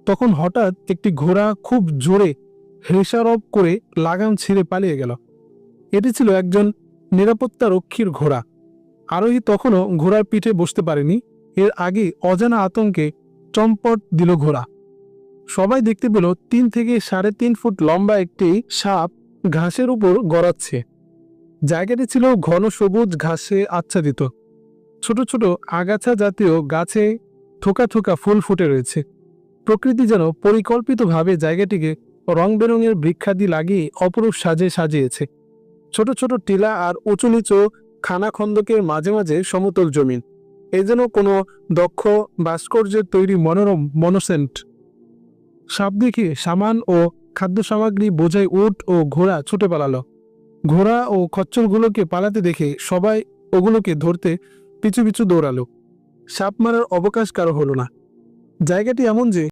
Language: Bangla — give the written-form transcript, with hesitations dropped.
তখন হঠাৎ একটি ঘোড়া খুব জোরে হেসারব করে লাগাম ছিঁড়ে পালিয়ে গেল। এটি ছিল একজন নিরাপত্তা রক্ষীর ঘোড়া। আরোহী তখনও ঘোড়ার পিঠে বসতে পারেনি। এর আগে অজানা আতঙ্কে চম্পট দিল ঘোড়া। সবাই দেখতে পেল 3 থেকে 3.5 ফুট লম্বা একটি সাপ ঘাসের উপর গড়াচ্ছে। জায়গাটি ছিল ঘন সবুজ ঘাসে আচ্ছাদিত। ছোট ছোট আগাছা জাতীয় গাছে থোকা থোকা ফুল ফুটে রয়েছে। প্রকৃতি যেন পরিকল্পিতভাবে জায়গাটিকে রং বেরঙের বৃক্ষাদি লাগিয়ে অপরূপ সাজে সাজিয়েছে। ছোট ছোট টিলা আর উঁচু নিচু খানাখন্দকের মাঝে মাঝে সমতল জমিন। এ যেন কোনো দক্ষ ভাস্কর্যের তৈরি মনোরম মনোসেন্ট। সাপ দেখে সামান ও খাদ্য সামগ্রী বোঝাই উট ও ঘোড়া ছুটে পালালো। ঘোড়া ও খচ্চরগুলোকে পালাতে দেখে সবাই ওগুলোকে ধরতে পিছু পিছু দৌড়ালো। সাপ মারার অবকাশ কারো হলো না। জায়গাটি এমন যে